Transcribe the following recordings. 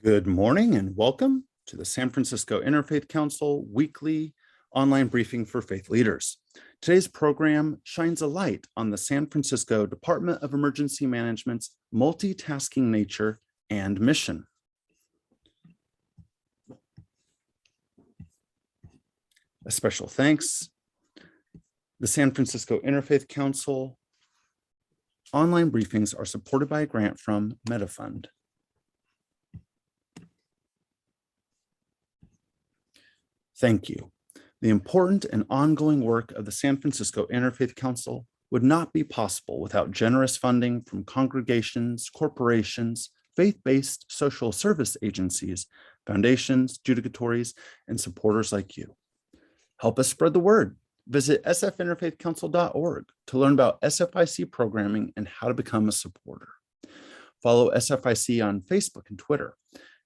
Good morning and welcome to the San Francisco Interfaith Council weekly online briefing for faith leaders. Today's program shines a light on the San Francisco Department of Emergency Management's multitasking nature and mission. A special thanks. The San Francisco Interfaith Council online briefings are supported by a grant from MetaFund. Thank you. The important and ongoing work of the San Francisco Interfaith Council would not be possible without generous funding from congregations, corporations, faith-based social service agencies, foundations, judicatories, and supporters like you. Help us spread the word. Visit sfinterfaithcouncil.org to learn about SFIC programming and how to become a supporter. Follow SFIC on Facebook and Twitter,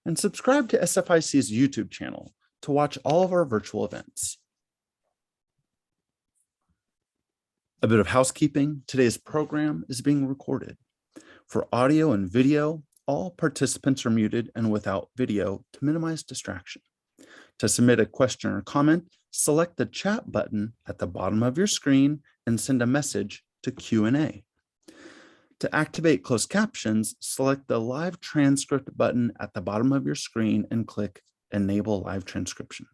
and subscribe to SFIC's YouTube channel to watch all of our virtual events. A bit of housekeeping. Today's program is being recorded. For audio and video, all participants are muted and without video to minimize distraction. To submit a question or comment, select the chat button at the bottom of your screen and send a message to Q&A. To activate closed captions, select the live transcript button at the bottom of your screen and click Enable Live Transcription.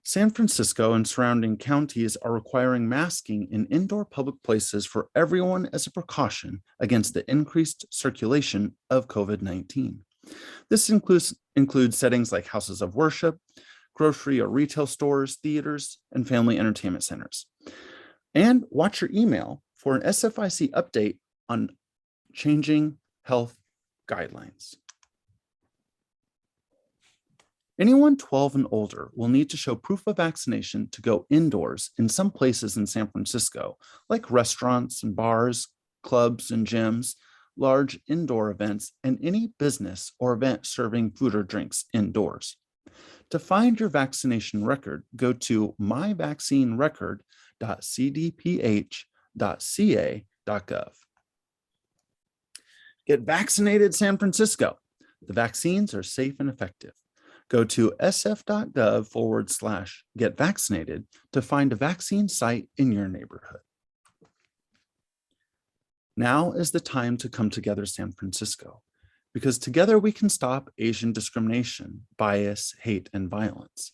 San Francisco and surrounding counties are requiring masking in indoor public places for everyone as a precaution against the increased circulation of COVID-19. This includes settings like houses of worship, grocery or retail stores, theaters, and family entertainment centers. And watch your email for an SFIC update on changing health guidelines. Anyone 12 and older will need to show proof of vaccination to go indoors in some places in San Francisco, like restaurants and bars, clubs and gyms, large indoor events, and any business or event serving food or drinks indoors. To find your vaccination record, go to myvaccinerecord.cdph.ca.gov. Get vaccinated, San Francisco. The vaccines are safe and effective. Go to sf.gov/get vaccinated to find a vaccine site in your neighborhood. Now is the time to come together, San Francisco, because together we can stop Asian discrimination, bias, hate, and violence.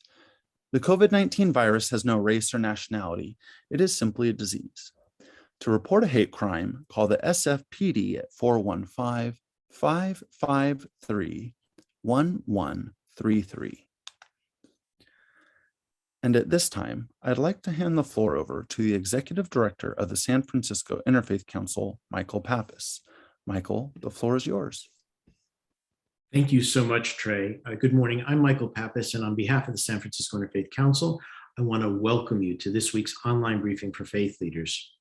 The COVID-19 virus has no race or nationality. It is simply a disease. To report a hate crime, call the SFPD at 415-553-1133. And at this time, I'd like to hand the floor over to the Executive Director of the San Francisco Interfaith Council, Michael Pappas. Michael, the floor is yours. Thank you so much, Trey. Good morning. I'm Michael Pappas, and on behalf of the San Francisco Interfaith Council, I want to welcome you to this week's online briefing for faith leaders.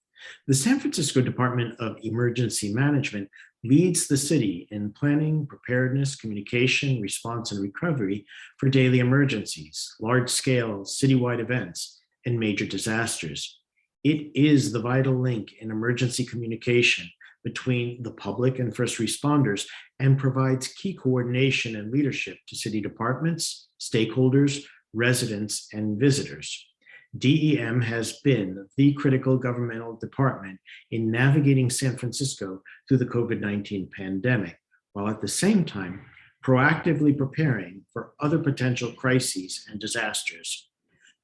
The San Francisco Department of Emergency Management leads the city in planning, preparedness, communication, response, and recovery for daily emergencies, large-scale citywide events, and major disasters. It is the vital link in emergency communication between the public and first responders and provides key coordination and leadership to city departments, stakeholders, residents, and visitors. DEM has been the critical governmental department in navigating San Francisco through the COVID-19 pandemic, while at the same time proactively preparing for other potential crises and disasters.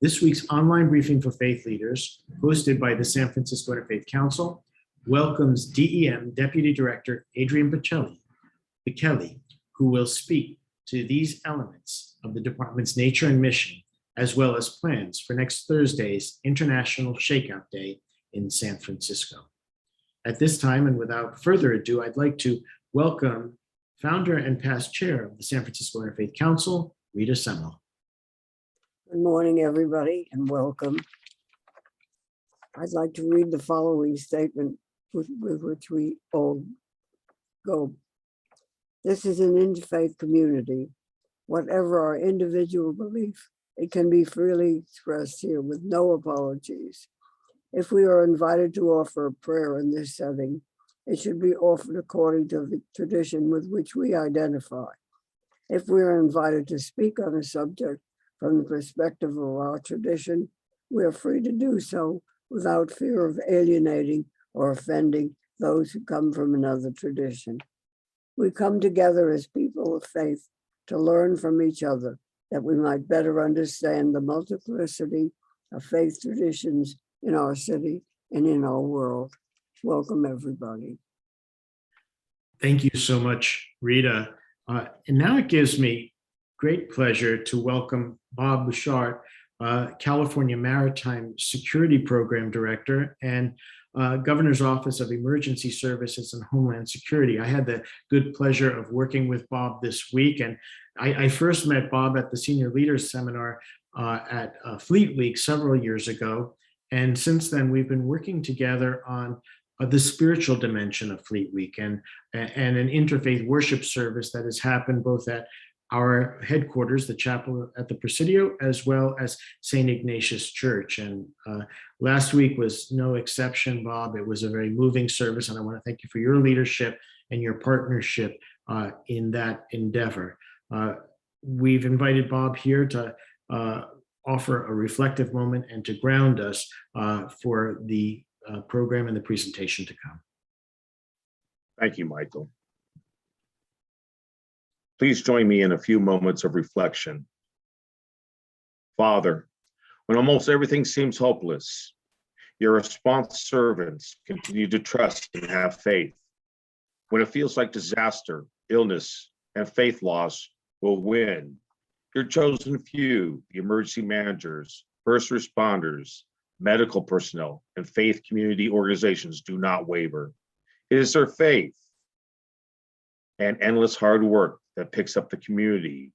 This week's online briefing for faith leaders, hosted by the San Francisco Interfaith Council, welcomes DEM Deputy Director Adrienne Bechelli, who will speak to these elements of the department's nature and mission, as well as plans for next Thursday's International Shakeout Day in San Francisco. At this time, and without further ado, I'd like to welcome founder and past chair of the San Francisco Interfaith Council, Rita Semel. Good morning, everybody, and welcome. I'd like to read the following statement with which we all go. This is an interfaith community. Whatever our individual belief, it can be freely expressed here with no apologies. If we are invited to offer a prayer in this setting, It should be offered according to the tradition with which we identify. If we are invited to speak on a subject from the perspective of our tradition, we are free to do so without fear of alienating or offending those who come from another tradition. We come together as people of faith to learn from each other that we might better understand the multiplicity of faith traditions in our city and in our world. Welcome, everybody. Thank you so much, Rita. And now it gives me great pleasure to welcome Bob Butchart, California Maritime Security Program Director and Governor's Office of Emergency Services and Homeland Security. I had the good pleasure of working with Bob this week, and I first met Bob at the Senior Leaders Seminar at Fleet Week several years ago. And since then, we've been working together on the spiritual dimension of Fleet Week and an interfaith worship service that has happened both at our headquarters, the chapel at the Presidio, as well as St. Ignatius Church. And last week was no exception, Bob. It was a very moving service, and I want to thank you for your leadership and your partnership in that endeavor. We've invited Bob here to offer a reflective moment and to ground us for the program and the presentation to come. Thank you, Michael. Please join me in a few moments of reflection. Father, when almost everything seems hopeless, your response servants continue to trust and have faith. When it feels like disaster, illness, and faith loss will win, your chosen few, the emergency managers, first responders, medical personnel, and faith community organizations do not waver. It is their faith and endless hard work that picks up the community.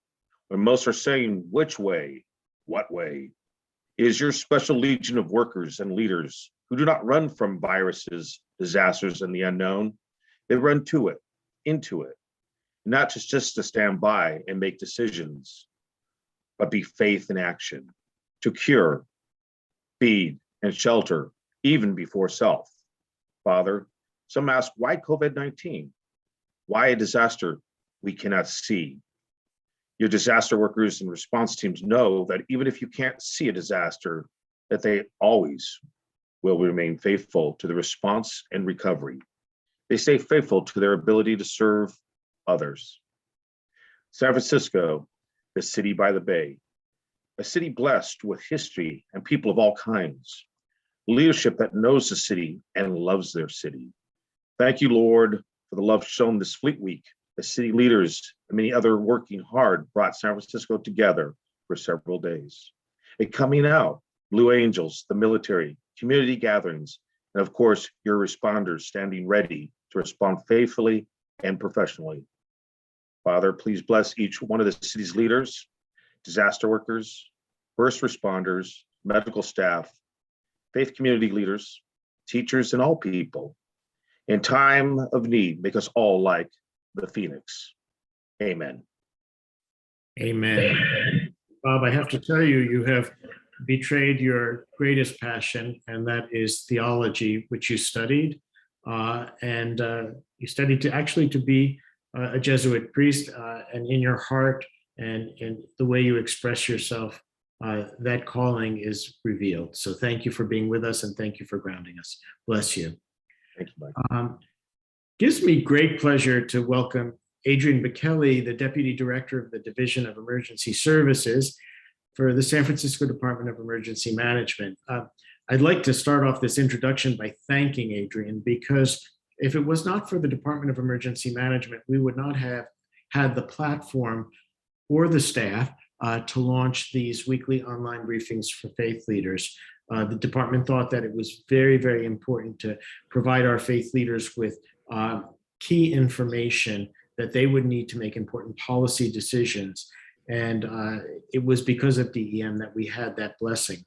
When most are saying, which way, what way? It is your special legion of workers and leaders who do not run from viruses, disasters, and the unknown. They run to it, into it, not just to stand by and make decisions, but be faith in action, to cure, feed, and shelter, even before self. Father, some ask, why COVID-19? Why a disaster we cannot see? Your disaster workers and response teams know that even if you can't see a disaster, that they always will remain faithful to the response and recovery. They stay faithful to their ability to serve others. San Francisco, the city by the bay, a city blessed with history and people of all kinds, leadership that knows the city and loves their city. Thank you, Lord, for the love shown this Fleet Week. The city leaders and many other working hard brought San Francisco together for several days. A coming out, Blue Angels, the military, community gatherings, and of course, your responders standing ready to respond faithfully and professionally. Father, please bless each one of the city's leaders, disaster workers, first responders, medical staff, faith community leaders, teachers, and all people. In time of need, make us all like the Phoenix. Amen. Amen. Bob, I have to tell you, you have betrayed your greatest passion, and that is theology, which you studied. You studied to be a Jesuit priest, and in your heart and the way you express yourself, that calling is revealed. So thank you for being with us, and thank you for grounding us. Bless you. Thank you, Mike. Gives me great pleasure to welcome Adrienne Bechelli, the Deputy Director of the Division of Emergency Services for the San Francisco Department of Emergency Management. I'd like to start off this introduction by thanking Adrienne, because if it was not for the Department of Emergency Management, we would not have had the platform or the staff to launch these weekly online briefings for faith leaders. The department thought that it was very, very important to provide our faith leaders with key information that they would need to make important policy decisions. And it was because of DEM that we had that blessing.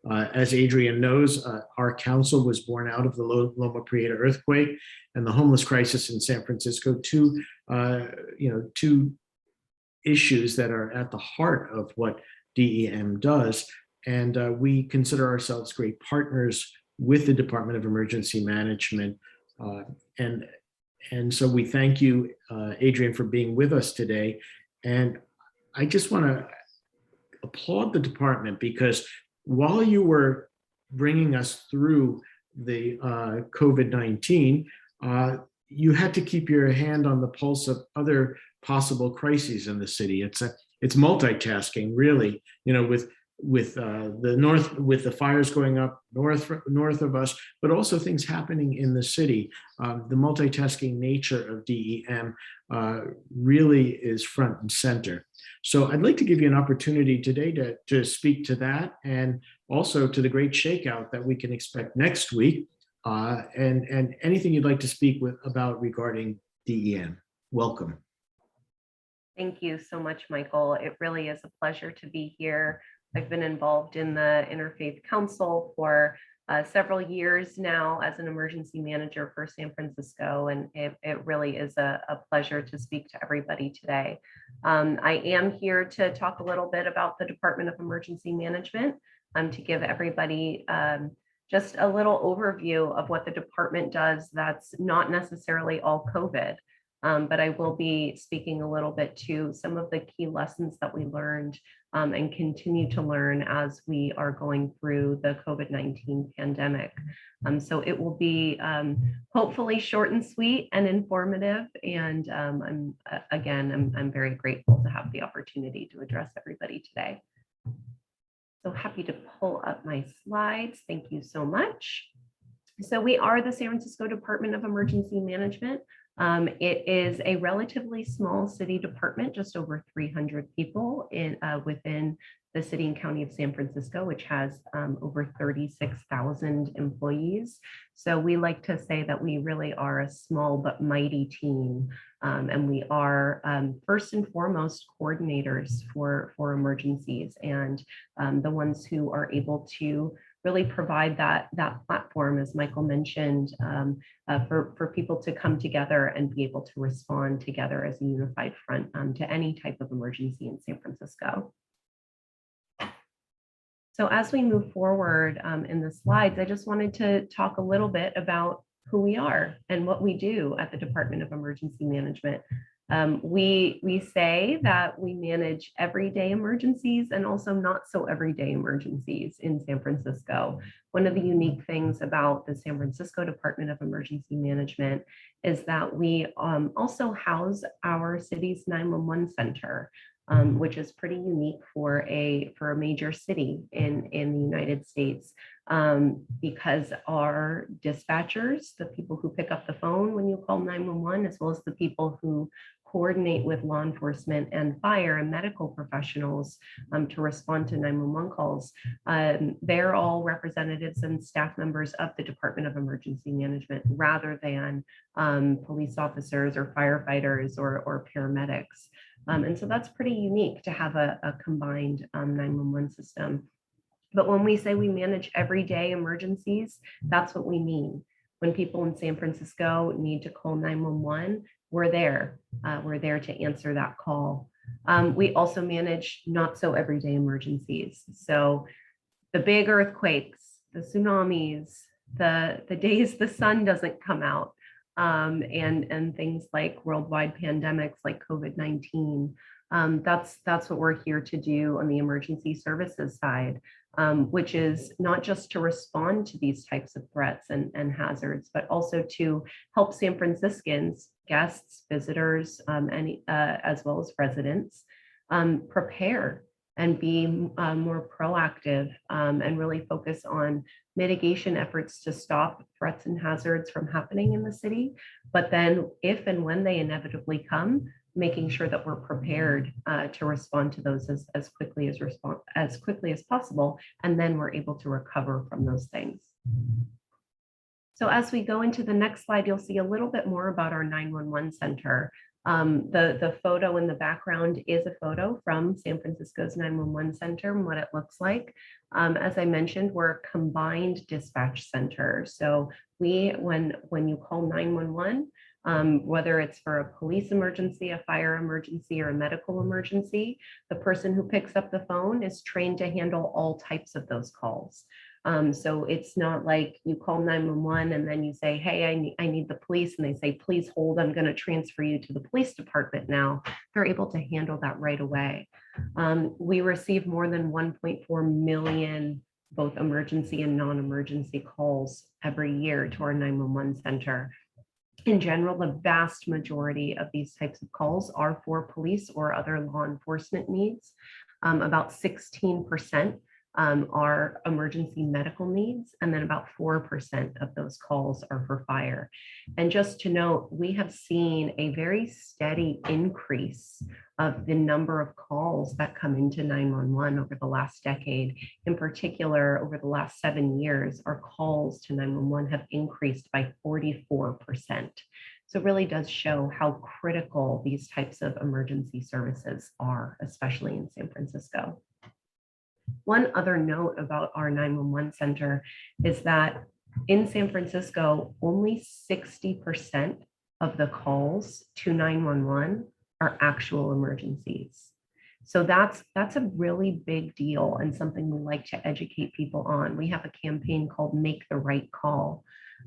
As Adrienne knows, our council was born out of the Loma Prieta earthquake and the homeless crisis in San Francisco, two issues that are at the heart of what DEM does. And we consider ourselves great partners with the Department of Emergency Management And so we thank you, Adrienne, for being with us today. And I just want to applaud the department, because while you were bringing us through the COVID-19, you had to keep your hand on the pulse of other possible crises in the city. It's multitasking, really, with the fires going up north of us, but also things happening in the city. The multitasking nature of DEM really is front and center. So I'd like to give you an opportunity today to speak to that, and also to the great shakeout that we can expect next week, and anything you'd like to speak about regarding DEM. Welcome. Thank you so much, Michael. It really is a pleasure to be here. I've been involved in the Interfaith Council for several years now as an emergency manager for San Francisco, and it really is a pleasure to speak to everybody today. I am here to talk a little bit about the Department of Emergency Management, to give everybody just a little overview of what the department does that's not necessarily all COVID. But I will be speaking a little bit to some of the key lessons that we learned and continue to learn as we are going through the COVID-19 pandemic. So it will be hopefully short and sweet and informative. And I'm very grateful to have the opportunity to address everybody today. So happy to pull up my slides. Thank you so much. So we are the San Francisco Department of Emergency Management. It is a relatively small city department, just over 300 people within the city and county of San Francisco, which has over 36,000 employees. So we like to say that we really are a small but mighty team. And we are first and foremost coordinators for emergencies, and the ones who are able to really provide that platform, as Michael mentioned, for people to come together and be able to respond together as a unified front to any type of emergency in San Francisco. So as we move forward in the slides, I just wanted to talk a little bit about who we are and what we do at the Department of Emergency Management. We say that we manage everyday emergencies and also not so everyday emergencies in San Francisco. One of the unique things about the San Francisco Department of Emergency Management is that we also house our city's 911 center, which is pretty unique for a major city in the United States, because our dispatchers, the people who pick up the phone when you call 911, as well as the people who coordinate with law enforcement and fire and medical professionals to respond to 911 calls, they're all representatives and staff members of the Department of Emergency Management, rather than police officers or firefighters or paramedics. And so that's pretty unique to have a combined 911 system. But when we say we manage everyday emergencies, that's what we mean. When people in San Francisco need to call 911, we're there. We're there to answer that call. We also manage not so everyday emergencies. So the big earthquakes, the tsunamis, the days the sun doesn't come out, and things like worldwide pandemics like COVID-19. That's what we're here to do on the emergency services side, which is not just to respond to these types of threats and hazards, but also to help San Franciscans, guests, visitors, as well as residents, prepare and be more proactive, and really focus on mitigation efforts to stop threats and hazards from happening in the city. But then if and when they inevitably come, making sure that we're prepared to respond to those as quickly as possible, and then we're able to recover from those things. So as we go into the next slide, you'll see a little bit more about our 911 center. The photo in the background is a photo from San Francisco's 911 center and what it looks like. As I mentioned, we're a combined dispatch center. So when you call 911, whether it's for a police emergency, a fire emergency, or a medical emergency, the person who picks up the phone is trained to handle all types of those calls. So it's not like you call 911 and then you say, hey, I need the police. And they say, please hold, I'm going to transfer you to the police department now. They're able to handle that right away. We receive more than 1.4 million both emergency and non-emergency calls every year to our 911 center. In general, the vast majority of these types of calls are for police or other law enforcement needs. About 16% are emergency medical needs, and then about 4% of those calls are for fire. And just to note, we have seen a very steady increase of the number of calls that come into 911 over the last decade. In particular, over the last 7 years, our calls to 911 have increased by 44%. So it really does show how critical these types of emergency services are, especially in San Francisco. One other note about our 911 center is that in San Francisco, only 60% of the calls to 911 are actual emergencies. So that's a really big deal and something we like to educate people on. We have a campaign called Make the Right Call.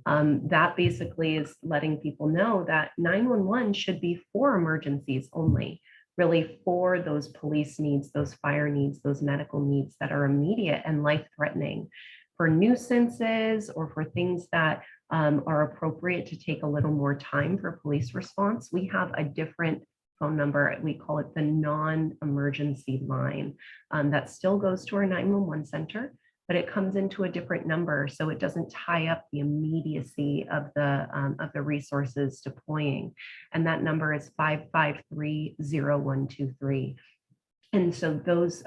That basically is letting people know that 911 should be for emergencies only, really for those police needs, those fire needs, those medical needs that are immediate and life-threatening. For nuisances or for things that are appropriate to take a little more time for police response, we have a different phone number. We call it the non-emergency line that still goes to our 911 center, but it comes into a different number, so it doesn't tie up the immediacy of the resources deploying. And that number is 553-0123. And so those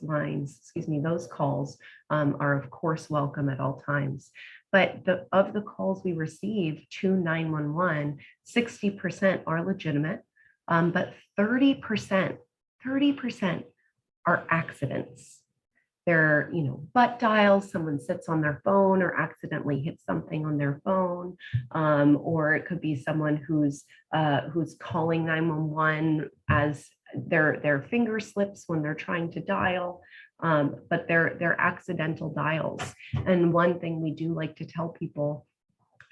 lines, those calls are of course welcome at all times. But of the calls we receive to 911, 60% are legitimate, but 30% are accidents. They're, butt dials, someone sits on their phone or accidentally hits something on their phone, or it could be someone who's calling 911 as their finger slips when they're trying to dial, but they're accidental dials. And one thing we do like to tell people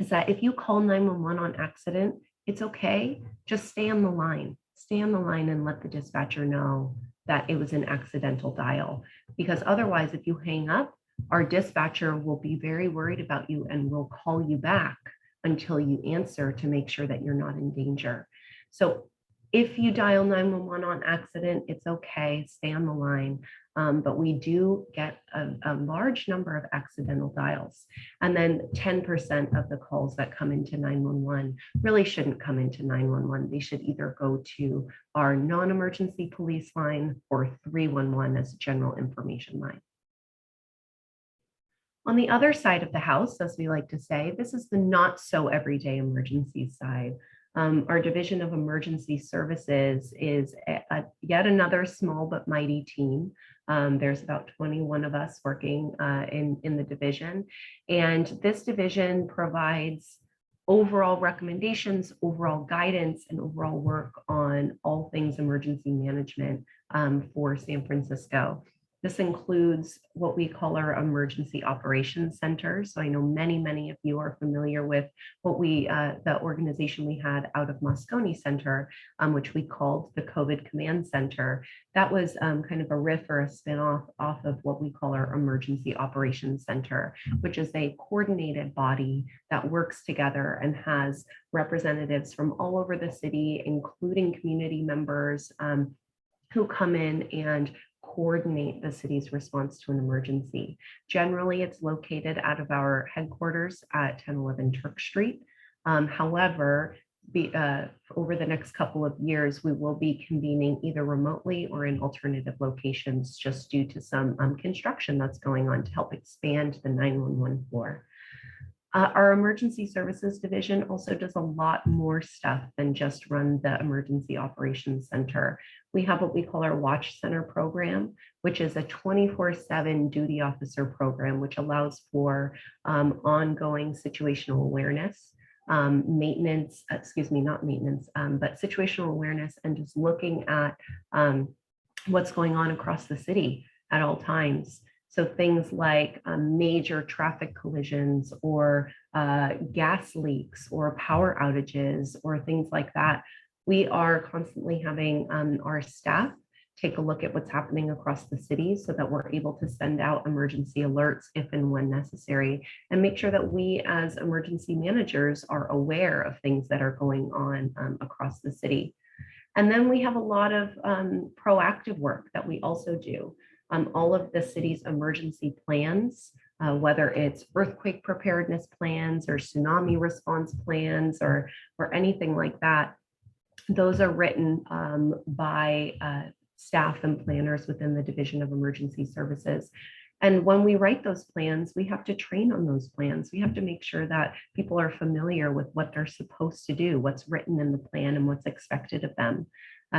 is that if you call 911 on accident, it's okay, just stay on the line and let the dispatcher know that it was an accidental dial, because otherwise, if you hang up, our dispatcher will be very worried about you and will call you back until you answer to make sure that you're not in danger. So if you dial 911 on accident, it's okay, stay on the line. But we do get a large number of accidental dials. And then 10% of the calls that come into 911 really shouldn't come into 911. They should either go to our non-emergency police line or 311 as a general information line. On the other side of the house, as we like to say, this is the not so everyday emergency side. Our Division of Emergency Services is yet another small but mighty team. There's about 21 of us working in the division. And this division provides overall recommendations, overall guidance, and overall work on all things emergency management for San Francisco. This includes what we call our Emergency Operations Center. So I know many of you are familiar with what the organization we had out of Moscone Center, which we called the COVID Command Center. That was kind of a riff or a spinoff off of what we call our Emergency Operations Center, which is a coordinated body that works together and has representatives from all over the city, including community members who come in and coordinate the city's response to an emergency. Generally, it's located out of our headquarters at 1011 Turk Street. However, over the next couple of years, we will be convening either remotely or in alternative locations just due to some construction that's going on to help expand the 911 floor. Our Emergency Services Division also does a lot more stuff than just run the Emergency Operations Center. We have what we call our Watch Center program, which is a 24/7 duty officer program, which allows for ongoing situational awareness, but situational awareness and just looking at what's going on across the city at all times. So things like major traffic collisions or gas leaks or power outages or things like that. We are constantly having our staff take a look at what's happening across the city so that we're able to send out emergency alerts if and when necessary, and make sure that we as emergency managers are aware of things that are going on across the city. And then we have a lot of proactive work that we also do. All of the city's emergency plans, whether it's earthquake preparedness plans or tsunami response plans or anything like that, those are written by staff and planners within the Division of Emergency Services. And when we write those plans, we have to train on those plans. We have to make sure that people are familiar with what they're supposed to do, what's written in the plan and what's expected of them.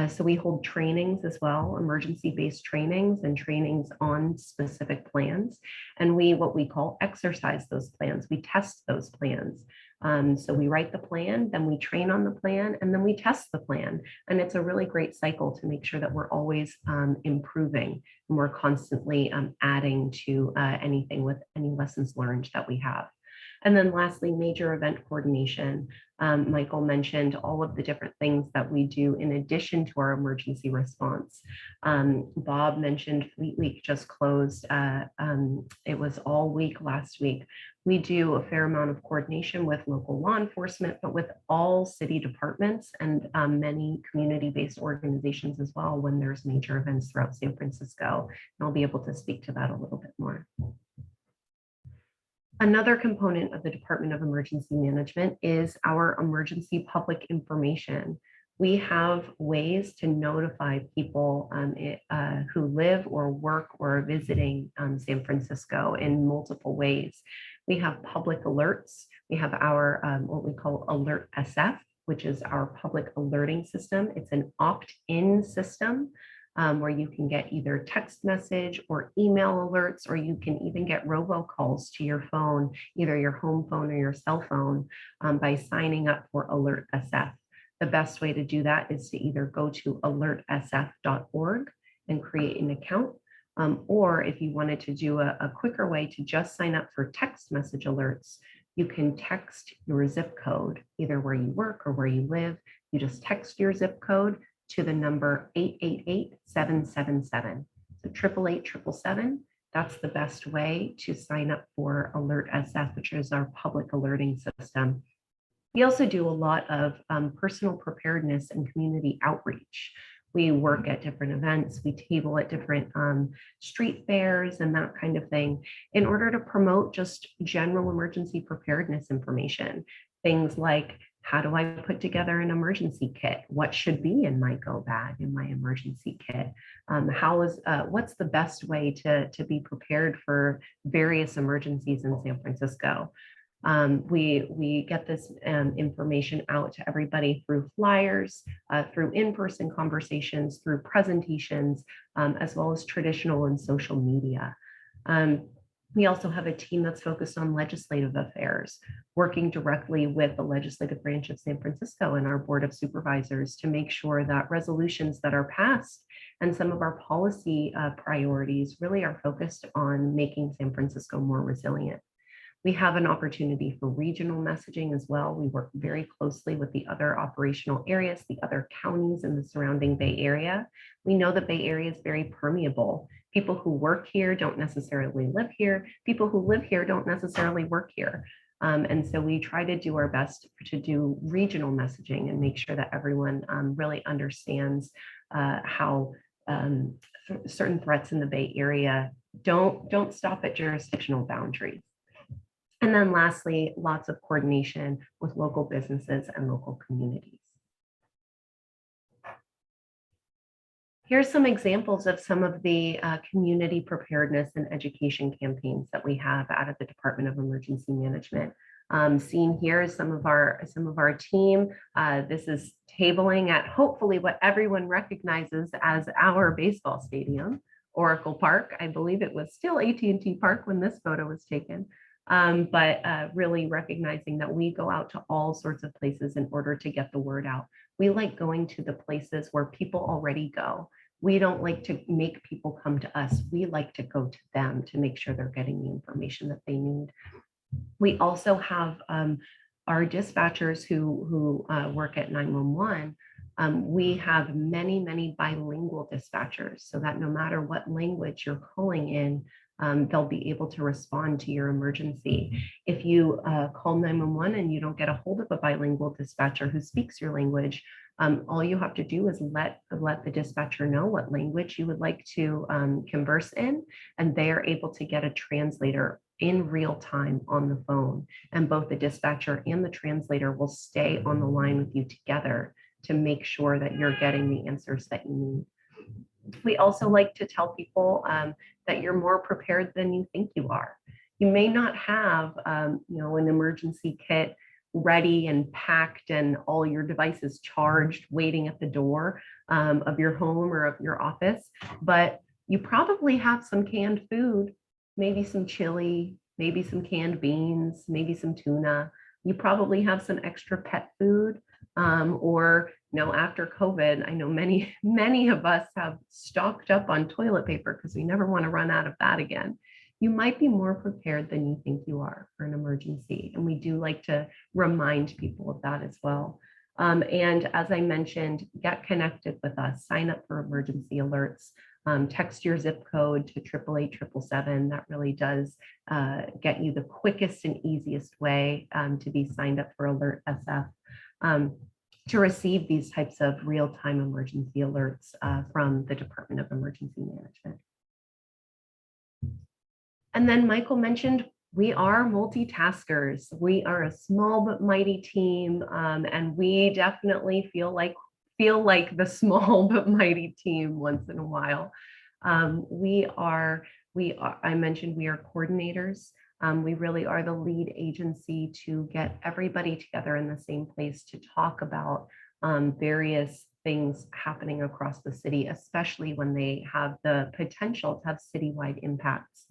So we hold trainings as well, emergency-based trainings and trainings on specific plans. And we, what we call exercise those plans, we test those plans. So we write the plan, then we train on the plan, and then we test the plan. And it's a really great cycle to make sure that we're always improving and we're constantly adding to anything with any lessons learned that we have. And then lastly, major event coordination. Michael mentioned all of the different things that we do in addition to our emergency response. Bob mentioned Fleet Week just closed. It was all week last week. We do a fair amount of coordination with local law enforcement, but with all city departments and many community-based organizations as well when there's major events throughout San Francisco. And I'll be able to speak to that a little bit more. Another component of the Department of Emergency Management is our emergency public information. We have ways to notify people who live or work or are visiting San Francisco in multiple ways. We have public alerts. We have our what we call Alert SF, which is our public alerting system. It's an opt-in system where you can get either text message or email alerts, or you can even get robocalls to your phone, either your home phone or your cell phone, by signing up for Alert SF. The best way to do that is to either go to alertsf.org and create an account, or if you wanted to do a quicker way to just sign up for text message alerts, you can text your zip code, either where you work or where you live. You just text your zip code to the number 888-777. So 888-777. That's the best way to sign up for Alert SF, which is our public alerting system. We also do a lot of personal preparedness and community outreach. We work at different events, we table at different street fairs and that kind of thing in order to promote just general emergency preparedness information. Things like, how do I put together an emergency kit? What should be in my go bag, in my emergency kit? What's the best way to be prepared for various emergencies in San Francisco? We get this information out to everybody through flyers, through in-person conversations, through presentations, as well as traditional and social media. We also have a team that's focused on legislative affairs, working directly with the legislative branch of San Francisco and our Board of Supervisors to make sure that resolutions that are passed and some of our policy priorities really are focused on making San Francisco more resilient. We have an opportunity for regional messaging as well. We work very closely with the other operational areas, the other counties in the surrounding Bay Area. We know the Bay Area is very permeable. People who work here don't necessarily live here. People who live here don't necessarily work here. And so we try to do our best to do regional messaging and make sure that everyone really understands how certain threats in the Bay Area don't stop at jurisdictional boundaries. And then lastly, lots of coordination with local businesses and local communities. Here's some examples of some of the community preparedness and education campaigns that we have out of the Department of Emergency Management. Seen here is some of our team. This is tabling at hopefully what everyone recognizes as our baseball stadium, Oracle Park. I believe it was still AT&T Park when this photo was taken. But really recognizing that we go out to all sorts of places in order to get the word out. We like going to the places where people already go. We don't like to make people come to us. We like to go to them to make sure they're getting the information that they need. We also have our dispatchers who work at 911. We have many bilingual dispatchers, so that no matter what language you're calling in, they'll be able to respond to your emergency. If you call 911 and you don't get a hold of a bilingual dispatcher who speaks your language, all you have to do is let the dispatcher know what language you would like to converse in, and they are able to get a translator in real time on the phone. And both the dispatcher and the translator will stay on the line with you together to make sure that you're getting the answers that you need. We also like to tell people that you're more prepared than you think you are. You may not have an emergency kit ready and packed and all your devices charged waiting at the door of your home or of your office, but you probably have some canned food, maybe some chili, maybe some canned beans, maybe some tuna. You probably have some extra pet food, or after COVID, I know many of us have stocked up on toilet paper because we never want to run out of that again. You might be more prepared than you think you are for an emergency. And we do like to remind people of that as well. And as I mentioned, get connected with us, sign up for emergency alerts, text your zip code to 888-777. That really does get you the quickest and easiest way to be signed up for Alert SF, to receive these types of real-time emergency alerts from the Department of Emergency Management. And then Michael mentioned we are multitaskers. We are a small but mighty team, and we definitely feel like the small but mighty team once in a while. I mentioned we are coordinators. We really are the lead agency to get everybody together in the same place to talk about various things happening across the city, especially when they have the potential to have citywide impacts.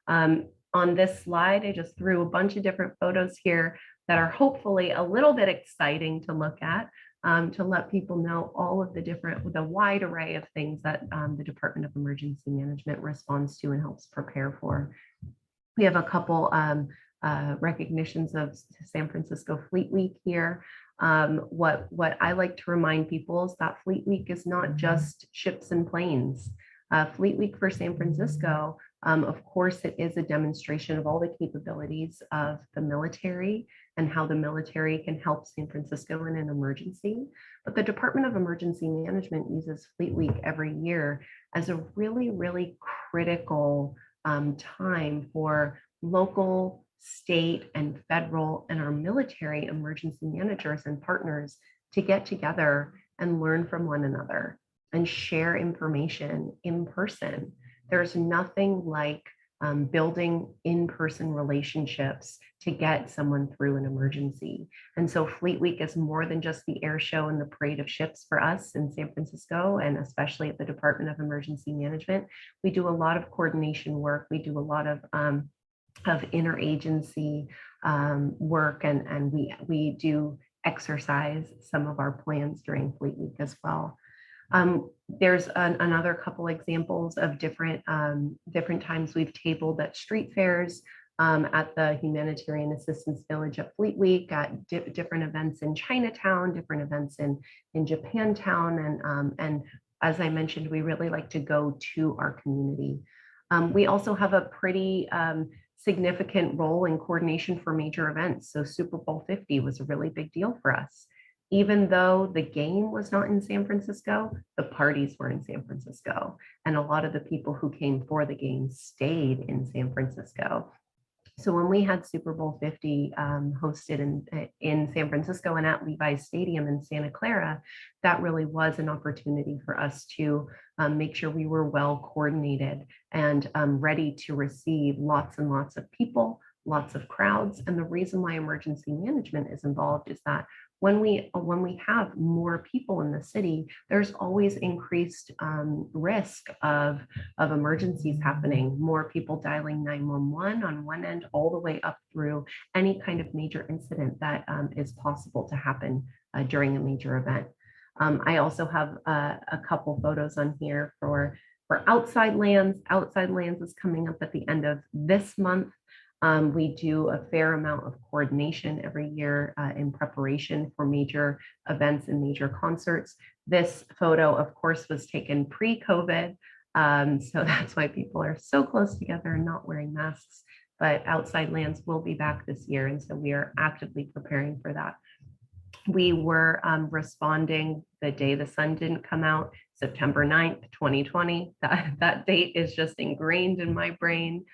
On this slide, I just threw a bunch of different photos here that are hopefully a little bit exciting to look at, to let people know all of the wide array of things that the Department of Emergency Management responds to and helps prepare for. We have a couple recognitions of San Francisco Fleet Week here. What I like to remind people is that Fleet Week is not just ships and planes. Fleet Week for San Francisco, of course, it is a demonstration of all the capabilities of the military and how the military can help San Francisco in an emergency. But the Department of Emergency Management uses Fleet Week every year as a really critical time for local, state, and federal and our military emergency managers and partners to get together and learn from one another and share information in person. There's nothing like building in-person relationships to get someone through an emergency. And so Fleet Week is more than just the air show and the parade of ships for us in San Francisco, and especially at the Department of Emergency Management. We do a lot of coordination work. We do a lot of interagency work, and we do exercise some of our plans during Fleet Week as well. There's another couple examples of different times we've tabled at street fairs, at the Humanitarian Assistance Village at Fleet Week, at different events in Chinatown, different events in Japantown, and as I mentioned, we really like to go to our community. We also have a pretty significant role in coordination for major events. So Super Bowl 50 was a really big deal for us. Even though the game was not in San Francisco, the parties were in San Francisco. And a lot of the people who came for the game stayed in San Francisco. So when we had Super Bowl 50 hosted in San Francisco and at Levi's Stadium in Santa Clara, that really was an opportunity for us to make sure we were well coordinated and ready to receive lots and lots of people, lots of crowds. And the reason why emergency management is involved is that when we have more people in the city, there's always increased risk of emergencies happening, more people dialing 911 on one end, all the way up through any kind of major incident that is possible to happen during a major event. I also have a couple photos on here for outside lands. Outside lands is coming up at the end of this month. We do a fair amount of coordination every year in preparation for major events and major concerts. This photo, of course, was taken pre-COVID. So that's why people are so close together and not wearing masks. But outside lands will be back this year. And so we are actively preparing for that. We were responding the day the sun didn't come out, September 9th, 2020. That date is just ingrained in my brain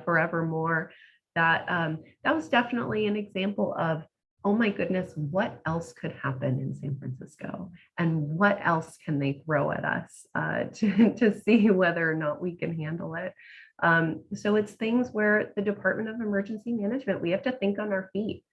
forevermore. That was definitely an example of, oh my goodness, what else could happen in San Francisco? And what else can they throw at us to see whether or not we can handle it? So it's things where the Department of Emergency Management, we have to think on our feet.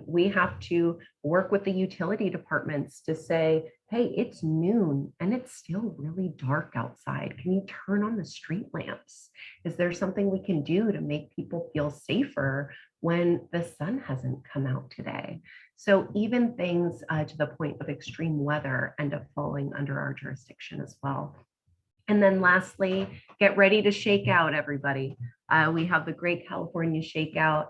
We have to work with the utility departments to say, hey, it's noon and it's still really dark outside. Can you turn on the street lamps? Is there something we can do to make people feel safer when the sun hasn't come out today? So even things to the point of extreme weather end up falling under our jurisdiction as well. And then lastly, get ready to shake out, everybody. We have the Great California Shakeout.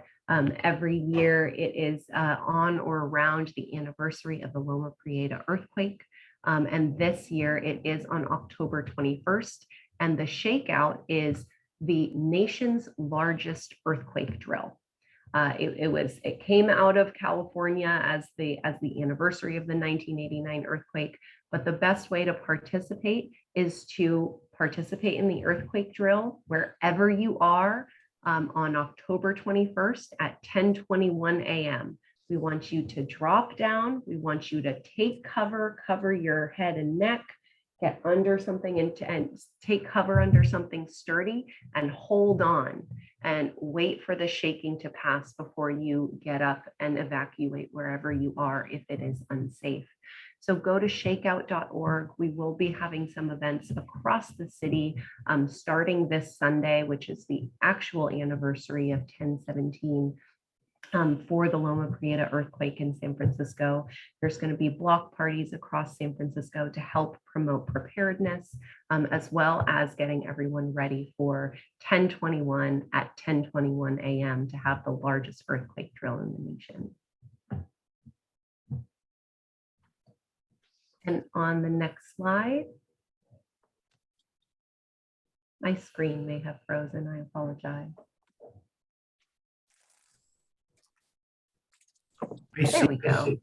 Every year it is on or around the anniversary of the Loma Prieta earthquake. And this year it is on October 21st. And the shakeout is the nation's largest earthquake drill. It came out of California as the anniversary of the 1989 earthquake. But the best way to participate is to participate in the earthquake drill wherever you are. On October 21st at 10:21 a.m. We want you to drop down. We want you to take cover your head and neck, get under something and take cover under something sturdy and hold on and wait for the shaking to pass before you get up and evacuate wherever you are if it is unsafe. So go to shakeout.org. We will be having some events across the city starting this Sunday, which is the actual anniversary of 10/17 for the Loma Prieta earthquake in San Francisco. There's going to be block parties across San Francisco to help promote preparedness, as well as getting everyone ready for 10/21 at 10:21 a.m. to have the largest earthquake drill in the nation. And on the next slide, my screen may have frozen. I apologize. There we go.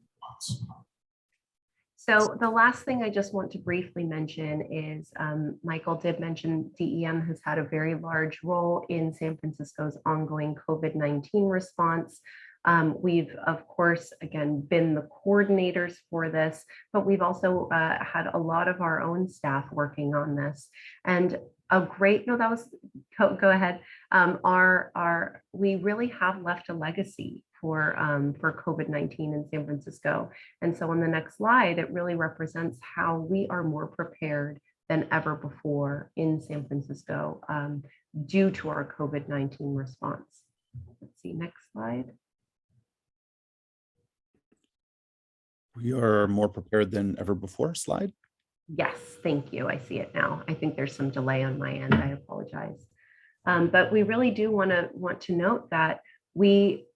So the last thing I just want to briefly mention is Michael did mention DEM has had a very large role in San Francisco's ongoing COVID-19 response. We've, of course, again, been the coordinators for this, but we've also had a lot of our own staff working on this. And a great, no, that was, go ahead. We really have left a legacy for COVID-19 in San Francisco. And so on the next slide, it really represents how we are more prepared than ever before in San Francisco due to our COVID-19 response. Let's see, next slide. We are more prepared than ever before. Slide. Yes, thank you. I see it now. I think there's some delay on my end. I apologize. But we really do want to note that we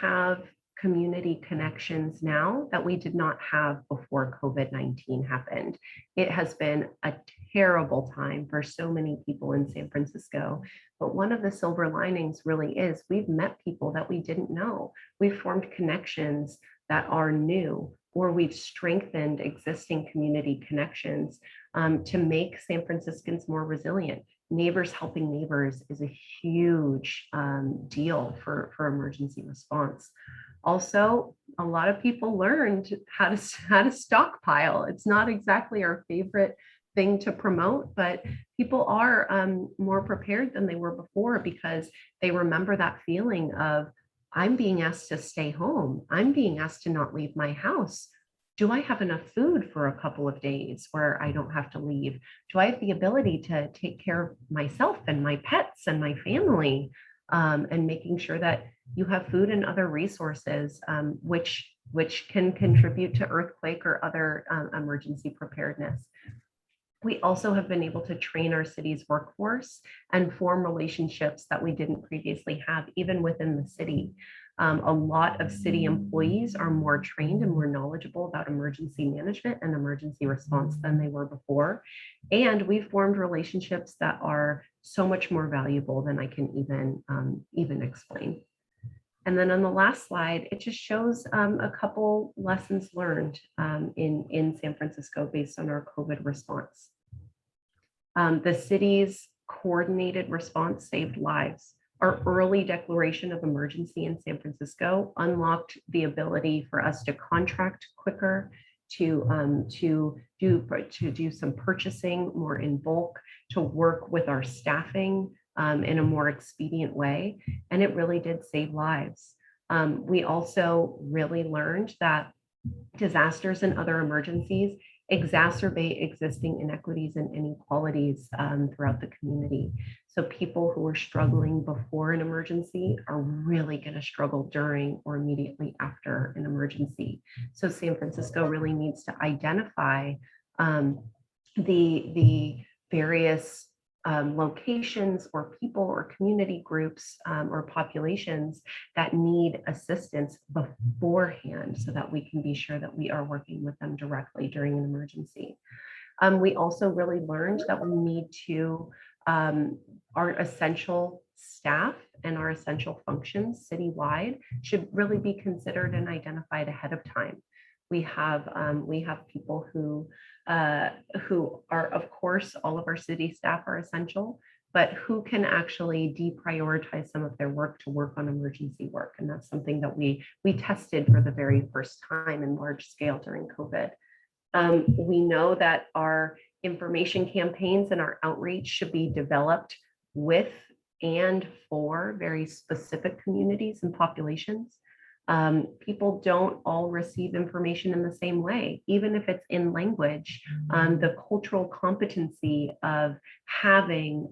have community connections now that we did not have before COVID-19 happened. It has been a terrible time for so many people in San Francisco. But one of the silver linings really is we've met people that we didn't know. We've formed connections that are new, or we've strengthened existing community connections to make San Franciscans more resilient. Neighbors helping neighbors is a huge deal for emergency response. Also, a lot of people learned how to stockpile. It's not exactly our favorite thing to promote, but people are more prepared than they were before because they remember that feeling of, I'm being asked to stay home. I'm being asked to not leave my house. Do I have enough food for a couple of days where I don't have to leave? Do I have the ability to take care of myself and my pets and my family? And making sure that you have food and other resources, which which can contribute to earthquake or other emergency preparedness. We also have been able to train our city's workforce and form relationships that we didn't previously have, even within the city. A lot of city employees are more trained and more knowledgeable about emergency management and emergency response than they were before. And we've formed relationships that are so much more valuable than I can even explain. And then on the last slide, it just shows a couple lessons learned in San Francisco based on our COVID response. The city's coordinated response saved lives. Our early declaration of emergency in San Francisco unlocked the ability for us to contract quicker, to do some purchasing more in bulk, to work with our staffing in a more expedient way, and it really did save lives. We also really learned that disasters and other emergencies exacerbate existing inequities and inequalities throughout the community. So people who are struggling before an emergency are really going to struggle during or immediately after an emergency. So San Francisco really needs to identify the various locations or people or community groups or populations that need assistance beforehand so that we can be sure that we are working with them directly during an emergency. We also really learned that we need to, our essential staff and our essential functions citywide should really be considered and identified ahead of time. We have people who are, of course, all of our city staff are essential, but who can actually deprioritize some of their work to work on emergency work. And that's something that we tested for the very first time in large scale during COVID. We know that our information campaigns and our outreach should be developed with and for very specific communities and populations. People don't all receive information in the same way, even if it's in language. The cultural competency of having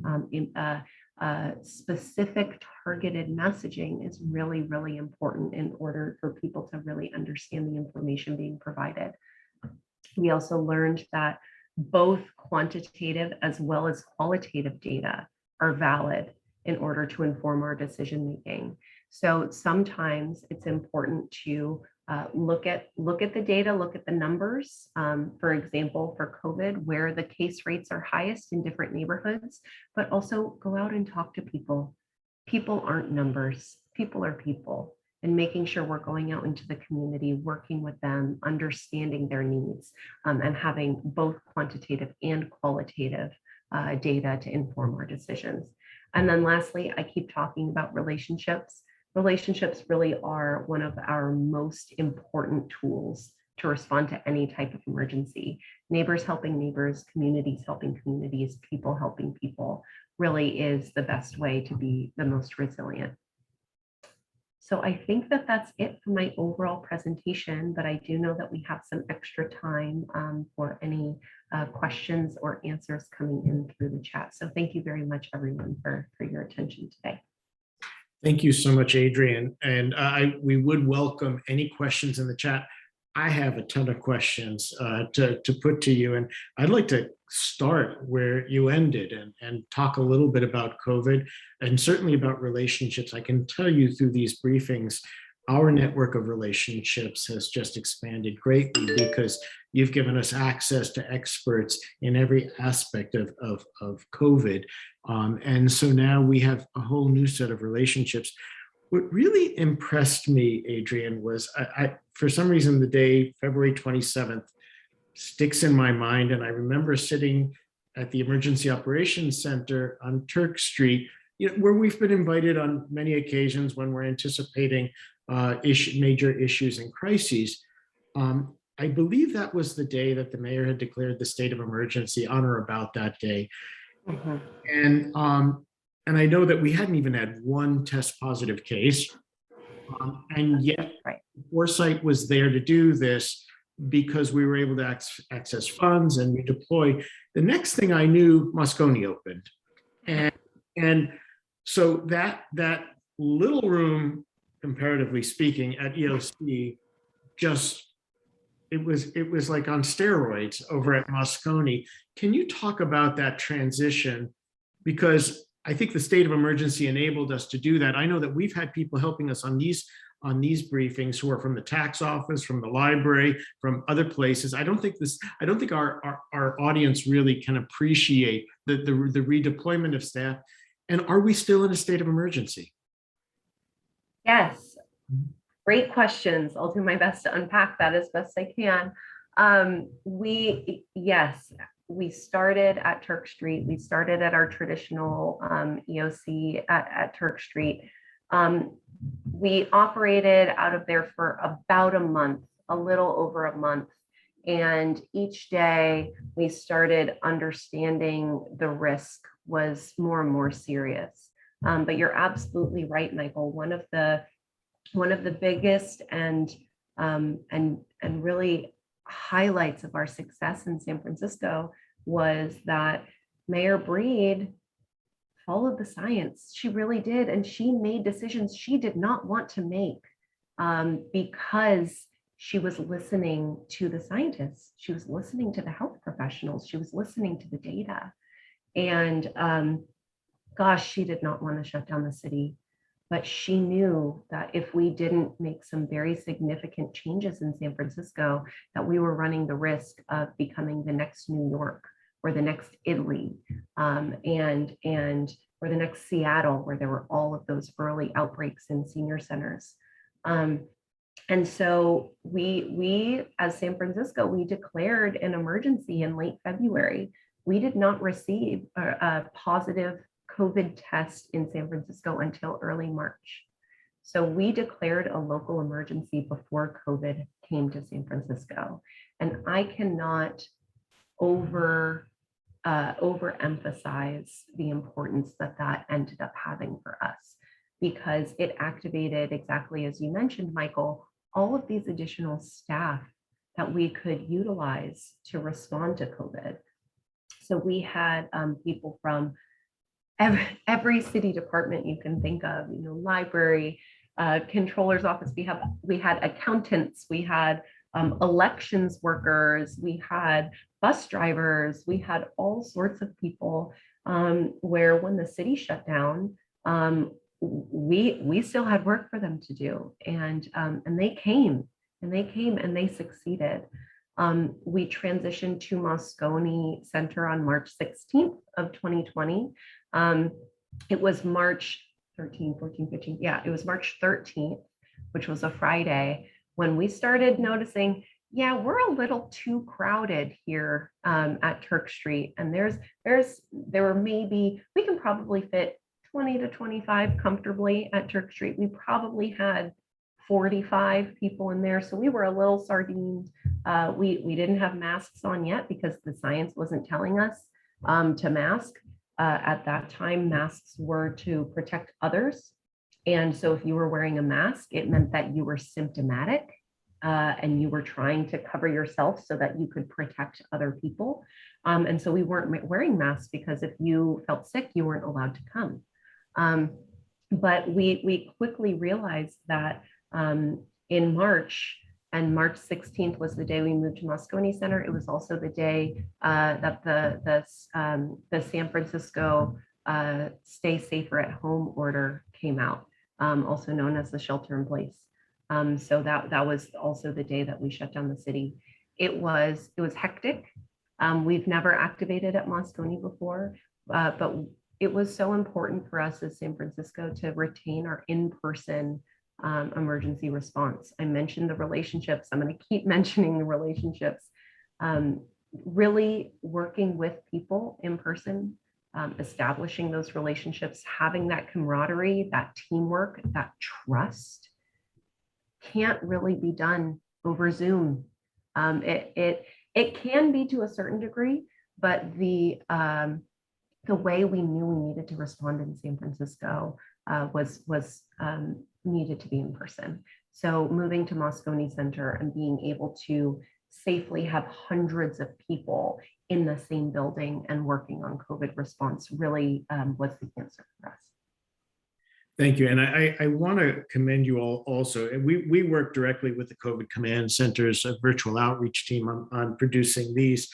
specific targeted messaging is really, really important in order for people to really understand the information being provided. We also learned that both quantitative as well as qualitative data are valid in order to inform our decision making. So sometimes it's important to look at the data, look at the numbers. For example, for COVID, where the case rates are highest in different neighborhoods, but also go out and talk to people. People aren't numbers, people are people. And making sure we're going out into the community, working with them, understanding their needs, and having both quantitative and qualitative data to inform our decisions. And then lastly, I keep talking about relationships. Relationships really are one of our most important tools to respond to any type of emergency. Neighbors helping neighbors, communities helping communities, people helping people really is the best way to be the most resilient. So I think that that's it for my overall presentation, but I do know that we have some extra time for any questions or answers coming in through the chat. So thank you very much, everyone, for your attention today. Thank you so much, Adrienne. And we would welcome any questions in the chat. I have a ton of questions to put to you, and I'd like to start where you ended and talk a little bit about COVID and certainly about relationships. I can tell you through these briefings, our network of relationships has just expanded greatly because you've given us access to experts in every aspect of COVID. And so now we have a whole new set of relationships. What really impressed me, Adrienne, was for some reason, the day February 27th sticks in my mind. And I remember sitting at the Emergency Operations Center on Turk Street, where we've been invited on many occasions when we're anticipating major issues and crises. I believe that was the day that the mayor had declared the state of emergency on or about that day. Mm-hmm. And I know that we hadn't even had one test positive case. And yet foresight was there to do this because we were able to access funds and redeploy. The next thing I knew, Moscone opened. And so that little room, comparatively speaking, at EOC just, it was like on steroids over at Moscone. Can you talk about that transition? Because I think the state of emergency enabled us to do that. I know that we've had people helping us on these briefings who are from the tax office, from the library, from other places. I don't think our audience really can appreciate the redeployment of staff. And are we still in a state of emergency? Yes, great questions. I'll do my best to unpack that as best I can. Yes, we started at Turk Street. We started at our traditional EOC at Turk Street. We operated out of there for about a month, a little over a month. And each day we started understanding the risk was more and more serious. But you're absolutely right, Michael. One of the biggest and really highlights of our success in San Francisco was that Mayor Breed followed the science. She really did. And she made decisions she did not want to make because she was listening to the scientists. She was listening to the health professionals. She was listening to the data. And gosh, she did not want to shut down the city. But she knew that if we didn't make some very significant changes in San Francisco, that we were running the risk of becoming the next New York or the next Italy, and or the next Seattle, where there were all of those early outbreaks in senior centers. And so we, as San Francisco, we declared an emergency in late February. We did not receive a positive COVID test in San Francisco until early March. So we declared a local emergency before COVID came to San Francisco. And I cannot overemphasize the importance that ended up having for us, because it activated, exactly as you mentioned, Michael, all of these additional staff that we could utilize to respond to COVID. So we had people from every city department you can think of, library, controller's office. We had accountants, we had elections workers, we had bus drivers, we had all sorts of people where when the city shut down, we still had work for them to do. And they came and they succeeded. We transitioned to Moscone Center on March 16th of 2020. It was March 13, 14, 15. Yeah, it was March 13th, which was a Friday, when we started noticing, yeah, we're a little too crowded here at Turk Street. And there were maybe, we can probably fit 20 to 25 comfortably at Turk Street. We probably had 45 people in there. So we were a little sardined. We didn't have masks on yet because the science wasn't telling us to mask. At that time, masks were to protect others. And so if you were wearing a mask, it meant that you were symptomatic and you were trying to cover yourself so that you could protect other people. And so we weren't wearing masks because if you felt sick, you weren't allowed to come. But we quickly realized that in March, and March 16th was the day we moved to Moscone Center. It was also the day that the San Francisco Stay Safer at Home order came out, also known as the shelter in place. So that was also the day that we shut down the city. It was hectic. We've never activated at Moscone before, but it was so important for us as San Francisco to retain our in-person emergency response. I mentioned the relationships. I'm going to keep mentioning the relationships. Really working with people in person, establishing those relationships, having that camaraderie, that teamwork, that trust can't really be done over Zoom. It can be to a certain degree, but the way we knew we needed to respond in San Francisco was needed to be in person. So moving to Moscone Center and being able to safely have hundreds of people in the same building and working on COVID response really was the answer for us. Thank you. And I want to commend you all also. And we work directly with the COVID Command Center's virtual outreach team on producing these.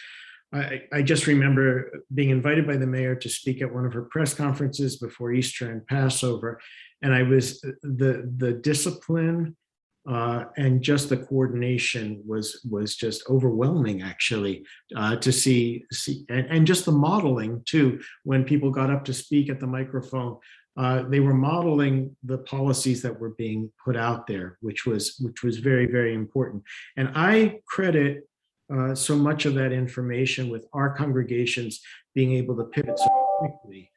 I just remember being invited by the mayor to speak at one of her press conferences before Easter and Passover. And I was the discipline and just the coordination was just overwhelming, actually, to see and just the modeling too. When people got up to speak at the microphone, they were modeling the policies that were being put out there, which was very, very important. And I credit so much of that information with our congregations being able to pivot so quickly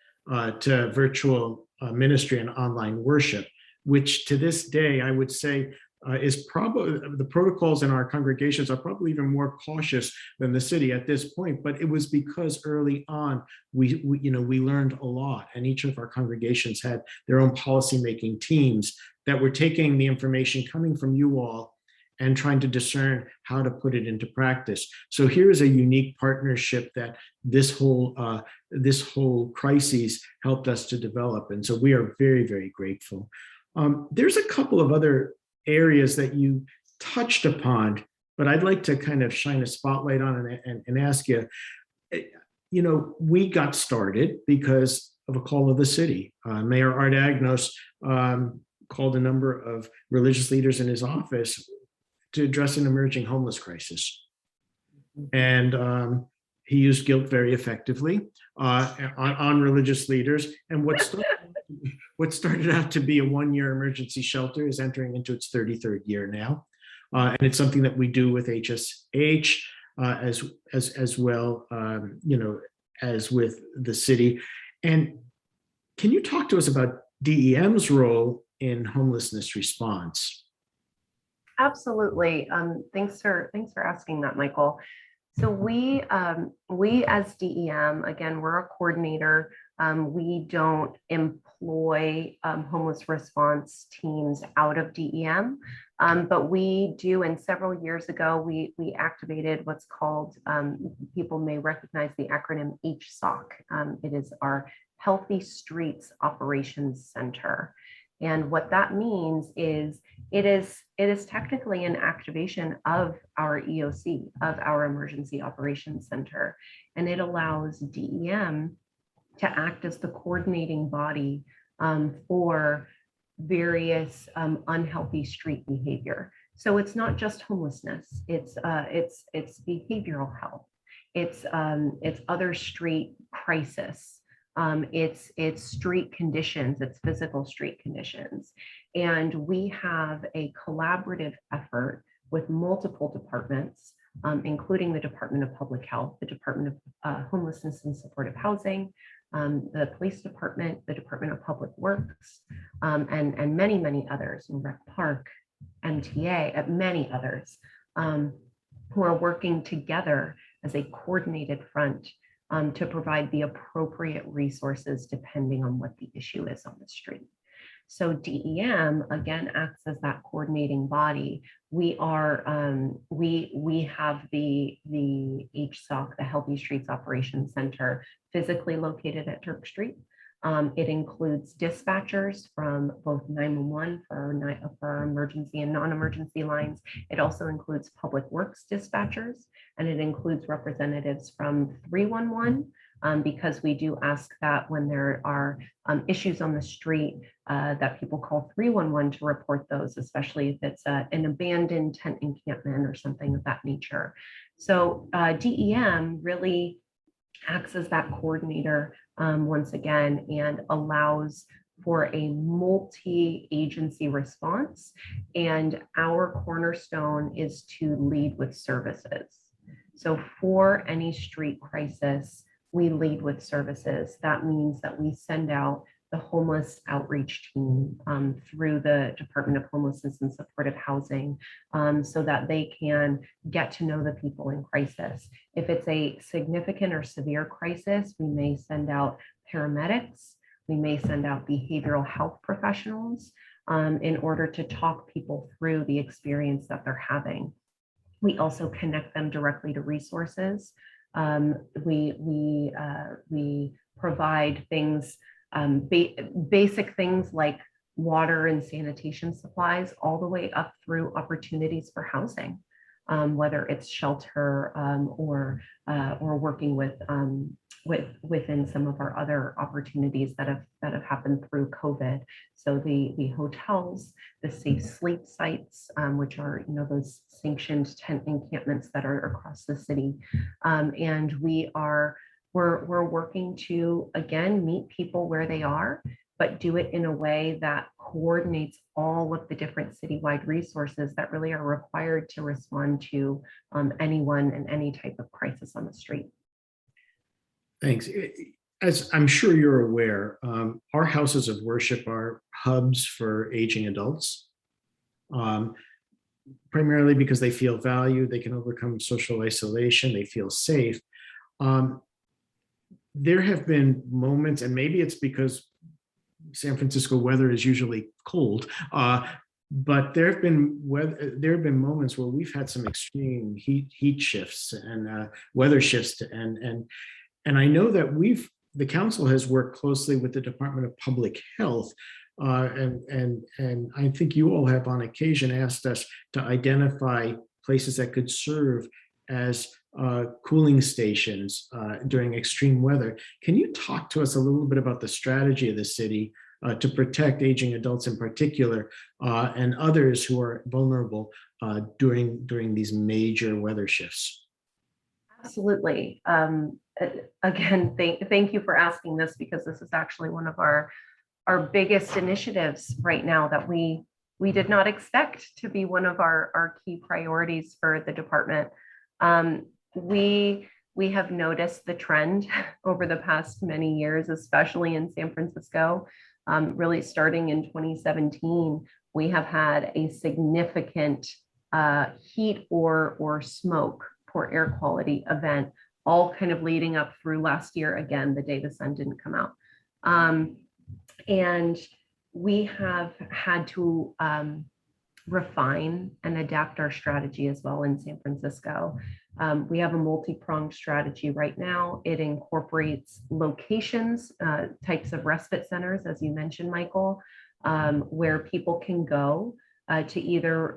to virtual ministry and online worship, which to this day, I would say, is probably the protocols in our congregations are probably even more cautious than the city at this point. But it was because early on we learned a lot, and each of our congregations had their own policymaking teams that were taking the information coming from you all and trying to discern how to put it into practice. So here is a unique partnership that this whole crisis helped us to develop, and so we are very, very grateful. There's a couple of other areas that you touched upon, but I'd like to kind of shine a spotlight on and ask you, we got started because of a call of the city. Mayor Art Agnos called a number of religious leaders in his office to address an emerging homeless crisis. And he used guilt very effectively on religious leaders. And what started out to be a one-year emergency shelter is entering into its 33rd year now. And it's something that we do with HSH as well, as with the city. And can you talk to us about DEM's role in homelessness response? Absolutely. Thanks for asking that, Michael. So we as DEM, again, we're a coordinator. We don't employ homeless response teams out of DEM, but we do. And several years ago, we activated what's called, people may recognize the acronym HSOC. It is our Healthy Streets Operations Center. And what that means is it is technically an activation of our EOC, of our Emergency Operations Center. And it allows DEM to act as the coordinating body for various unhealthy street behavior. So it's not just homelessness, it's behavioral health, it's other street crisis. It's street conditions, it's physical street conditions. And we have a collaborative effort with multiple departments, including the Department of Public Health, the Department of Homelessness and Supportive Housing, the Police Department, the Department of Public Works, and many, many others, in Rec Park, MTA, and many others, who are working together as a coordinated front to provide the appropriate resources depending on what the issue is on the street. So DEM again acts as that coordinating body. We are we have the HSOC, the Healthy Streets Operations Center, physically located at Turk Street. It includes dispatchers from both 911 for our emergency and non-emergency lines. It also includes public works dispatchers, and it includes representatives from 311, because we do ask that when there are issues on the street, that people call 311 to report those, especially if it's an abandoned tent encampment or something of that nature. So DEM really acts as that coordinator once again, and allows for a multi-agency response. And our cornerstone is to lead with services. So for any street crisis, we lead with services. That means that we send out the homeless outreach team through the Department of Homelessness and Supportive Housing, so that they can get to know the people in crisis. If it's a significant or severe crisis, we may send out paramedics, we may send out behavioral health professionals in order to talk people through the experience that they're having. We also connect them directly to resources. We provide things, basic things like water and sanitation supplies, all the way up through opportunities for housing, whether it's shelter or working within some of our other opportunities that have happened through COVID. So the hotels, the safe sleep sites, which are those sanctioned tent encampments that are across the city, and we're working to again meet people where they are, but do it in a way that coordinates all of the different citywide resources that really are required to respond to anyone and any type of crisis on the street. Thanks. As I'm sure you're aware, our houses of worship are hubs for aging adults, primarily because they feel valued, they can overcome social isolation, they feel safe. There have been moments, and maybe it's because San Francisco weather is usually cold, but there have been moments where we've had some extreme heat shifts and weather shifts, and I know that the council has worked closely with the Department of Public Health, and I think you all have on occasion asked us to identify places that could serve as cooling stations during extreme weather. Can you talk to us a little bit about the strategy of the city to protect aging adults in particular and others who are vulnerable during these major weather shifts? Absolutely. Again, thank you for asking this, because this is actually one of our biggest initiatives right now that we did not expect to be one of our key priorities for the department. We have noticed the trend over the past many years, especially in San Francisco. Really starting in 2017, we have had a significant heat or smoke, poor air quality event, all kind of leading up through last year, again, the day the sun didn't come out. And we have had to refine and adapt our strategy as well in San Francisco. We have a multi-pronged strategy right now. It incorporates locations, types of respite centers, as you mentioned, Michael, where people can go to either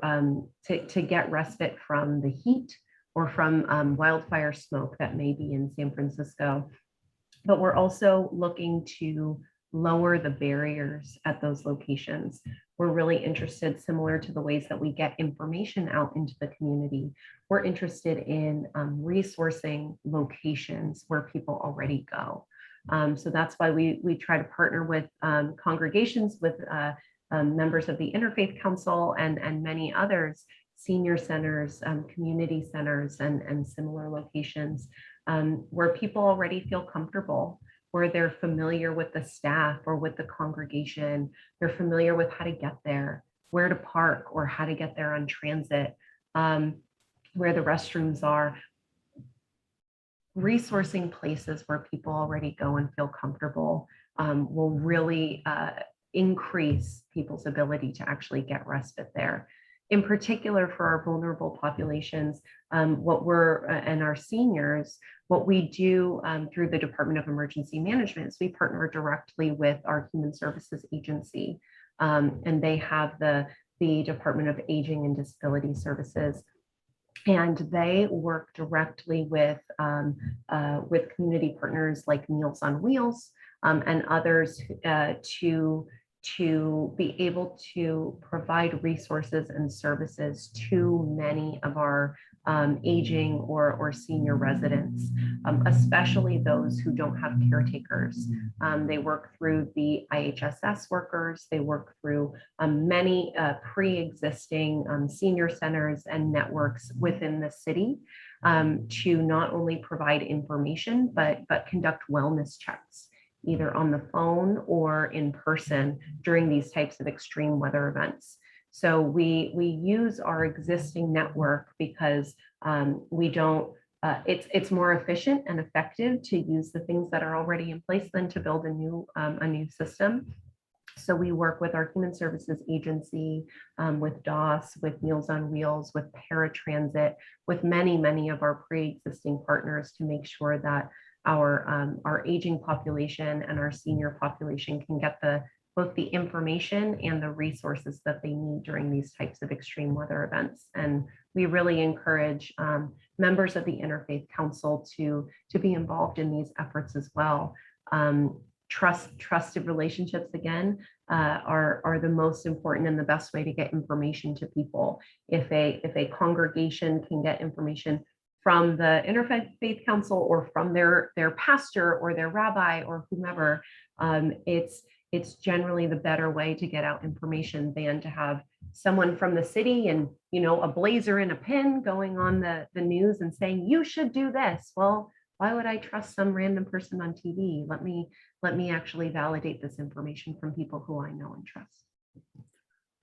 to get respite from the heat or from wildfire smoke that may be in San Francisco. But we're also looking to lower the barriers at those locations. We're really interested, similar to the ways that we get information out into the community, we're interested in resourcing locations where people already go. So that's why we try to partner with congregations, with members of the Interfaith Council and many others, senior centers, community centers, and similar locations where people already feel comfortable, where they're familiar with the staff or with the congregation, they're familiar with how to get there, where to park or how to get there on transit, where the restrooms are. Resourcing places where people already go and feel comfortable will really increase people's ability to actually get respite there. In particular, for our vulnerable populations, and our seniors, what we do through the Department of Emergency Management is we partner directly with our Human Services Agency, and they have the Department of Aging and Disability Services, and they work directly with community partners like Meals on Wheels and others to be able to provide resources and services to many of our aging or senior residents, especially those who don't have caretakers. They work through the IHSS workers, they work through many pre-existing senior centers and networks within the city to not only provide information, but conduct wellness checks, either on the phone or in person during these types of extreme weather events. So we use our existing network because it's more efficient and effective to use the things that are already in place than to build a new system. So we work with our Human Services Agency, with DOS, with Meals on Wheels, with Paratransit, with many of our pre-existing partners to make sure that our aging population and our senior population can get the both the information and the resources that they need during these types of extreme weather events. And we really encourage members of the Interfaith Council to be involved in these efforts as well. Trusted relationships, again, are the most important and the best way to get information to people. If a congregation can get information from the Interfaith Council or from their pastor or their rabbi or whomever, it's generally the better way to get out information than to have someone from the city and, you know, a blazer and a pin going on the news and saying, you should do this. Well, why would I trust some random person on TV? Let me actually validate this information from people who I know and trust.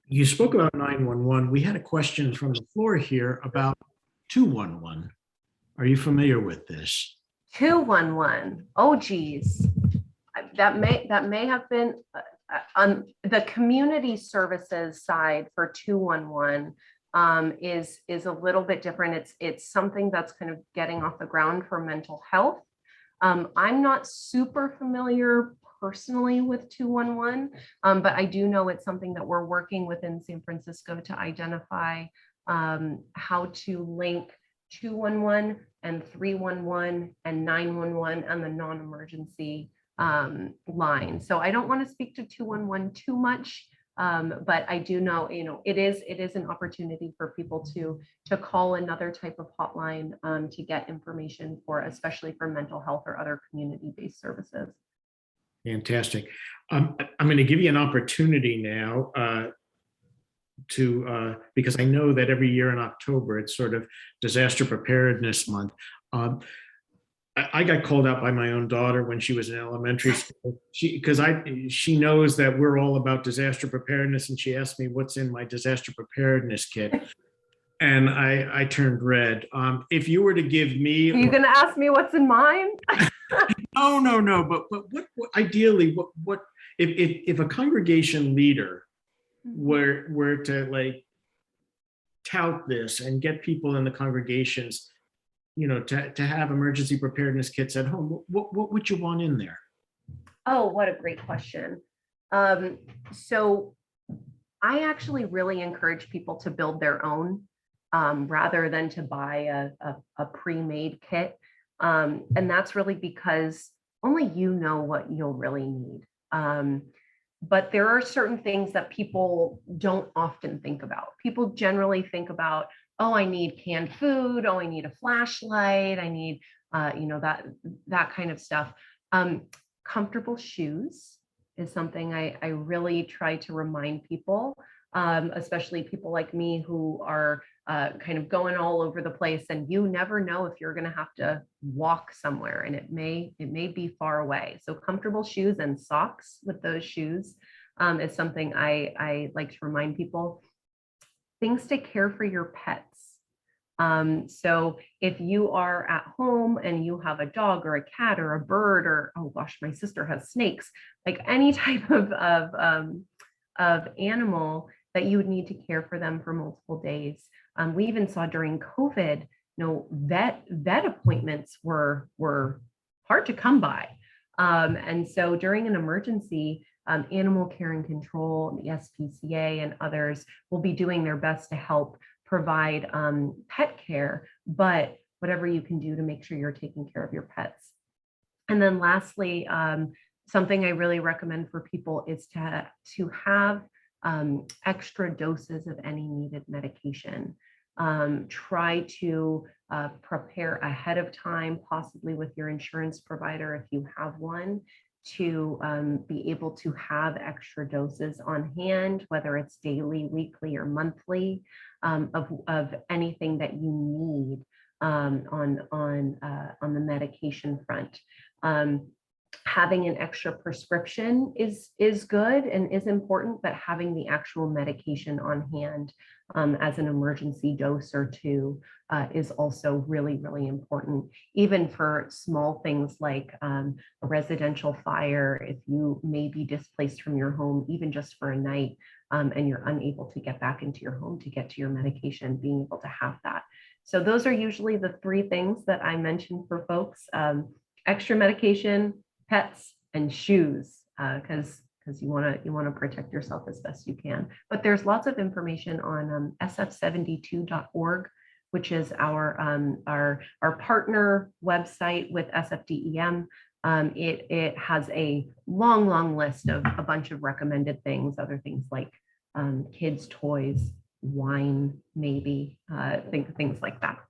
You spoke about 911. We had a question from the floor here about 211. Are you familiar with this? 211. Oh, geez. That may have been on the community services side for 211. Is a little bit different. It's something that's kind of getting off the ground for mental health. I'm not super familiar personally with 211, but I do know it's something that we're working within San Francisco to identify how to link 211 and 311 and 911 and the non-emergency line. So I don't want to speak to 211 too much. But I do know, you know, it is an opportunity for people to call another type of hotline to get information for, especially for mental health or other community-based services. Fantastic. I'm going to give you an opportunity now because I know that every year in October, it's sort of Disaster Preparedness Month. I got called out by my own daughter when she was in elementary school. She knows that we're all about disaster preparedness, and she asked me what's in my disaster preparedness kit, and I turned red. If you were to give me, Are you going to ask me what's in mine? No. But what ideally, what if a congregation leader were to like tout this and get people in the congregations, you know, to have emergency preparedness kits at home, what would you want in there? Oh, what a great question. So I actually really encourage people to build their own rather than to buy a pre-made kit. And that's really because only you know what you'll really need. But there are certain things that people don't often think about. People generally think about, oh, I need canned food. Oh, I need a flashlight. I need, that kind of stuff. Comfortable shoes is something I really try to remind people, especially people like me who are kind of going all over the place, and you never know if you're going to have to walk somewhere, and it may be far away. So comfortable shoes and socks with those shoes is something I like to remind people. Things to care for your pets. So if you are at home and you have a dog or a cat or a bird, or, oh gosh, my sister has snakes, like any type of animal that you would need to care for them for multiple days. We even saw during COVID, vet appointments were hard to come by. And so during an emergency, Animal Care and Control, the SPCA and others will be doing their best to help provide pet care, but whatever you can do to make sure you're taking care of your pets. And then lastly, something I really recommend for people is to have extra doses of any needed medication. Try to prepare ahead of time, possibly with your insurance provider if you have one, to be able to have extra doses on hand, whether it's daily, weekly, or monthly, of anything that you need on the medication front. Having an extra prescription is good and is important, but having the actual medication on hand as an emergency dose or two is also really, really important, even for small things like a residential fire. If you may be displaced from your home, even just for a night, and you're unable to get back into your home to get to your medication, being able to have that. So those are usually the three things that I mentioned for folks: extra medication, pets, and shoes, because because you want to protect yourself as best you can. But there's lots of information on sf72.org, which is our partner website with SFDEM. It has a long list of a bunch of recommended things, other things like kids' toys, wine, maybe things like that.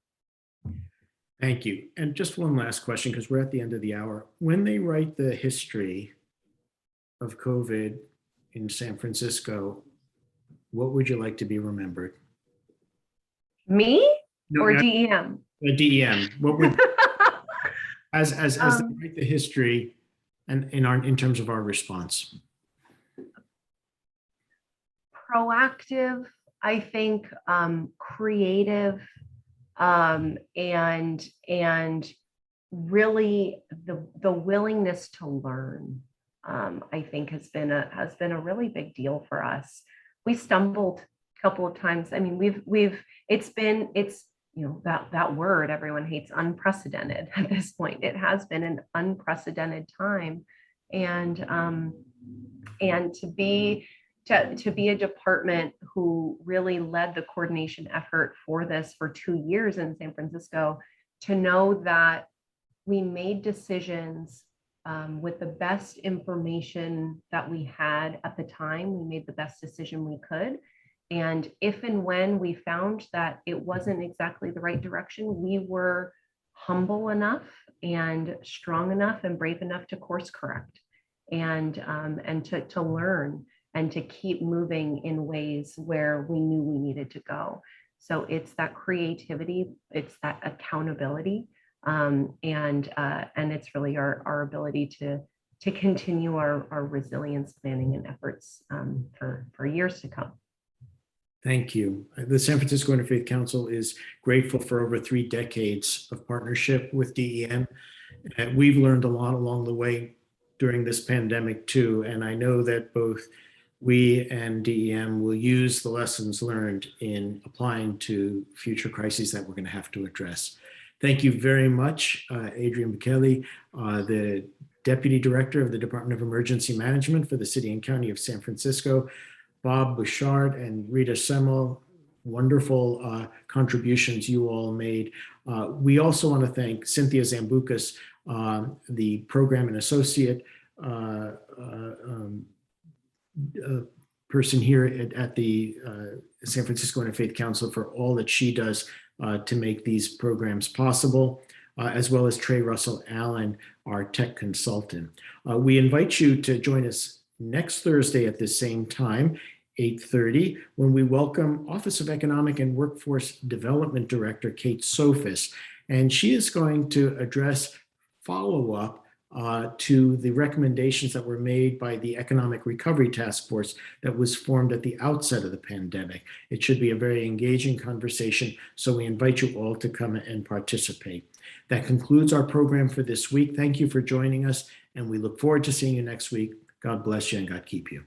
Thank you. And just one last question, because we're at the end of the hour. When they write the history of COVID in San Francisco, what would you like to be remembered? Me or No, DEM? DEM. What would as they write the history and in terms of our response? Proactive, I think, creative, and really the willingness to learn, I think has been a really big deal for us. We stumbled a couple of times. I mean, it's that word everyone hates, unprecedented at this point. It has been an unprecedented time, and to be a department who really led the coordination effort for this for 2 years in San Francisco, to know that we made decisions with the best information that we had at the time. We made the best decision we could. And if and when we found that it wasn't exactly the right direction, we were humble enough and strong enough and brave enough to course correct and to learn and to keep moving in ways where we knew we needed to go. So it's that creativity, it's that accountability, and it's really our ability to continue our resilience planning and efforts for years to come. Thank you. The San Francisco Interfaith Council is grateful for over 3 decades of partnership with DEM. We've learned a lot along the way during this pandemic too, and I know that both we and DEM will use the lessons learned in applying to future crises that we're going to have to address. Thank you very much, Adrienne Bechelli, the Deputy Director of the Department of Emergency Management for the City and County of San Francisco, Bob Butchart and Rita Semel. Wonderful contributions you all made. We also want to thank Cynthia Zambucas, the Program and Associate person here at the San Francisco Interfaith Council, for all that she does to make these programs possible, as well as Trey Russell Allen, our tech consultant. We invite you to join us next Thursday at the same time, 8:30, when we welcome Office of Economic and Workforce Development Director Kate Sophis, and she is going to address follow-up to the recommendations that were made by the Economic Recovery Task Force that was formed at the outset of the pandemic. It should be a very engaging conversation, so we invite you all to come and participate. That concludes our program for this week. Thank you for joining us, and we look forward to seeing you next week. God bless you and God keep you.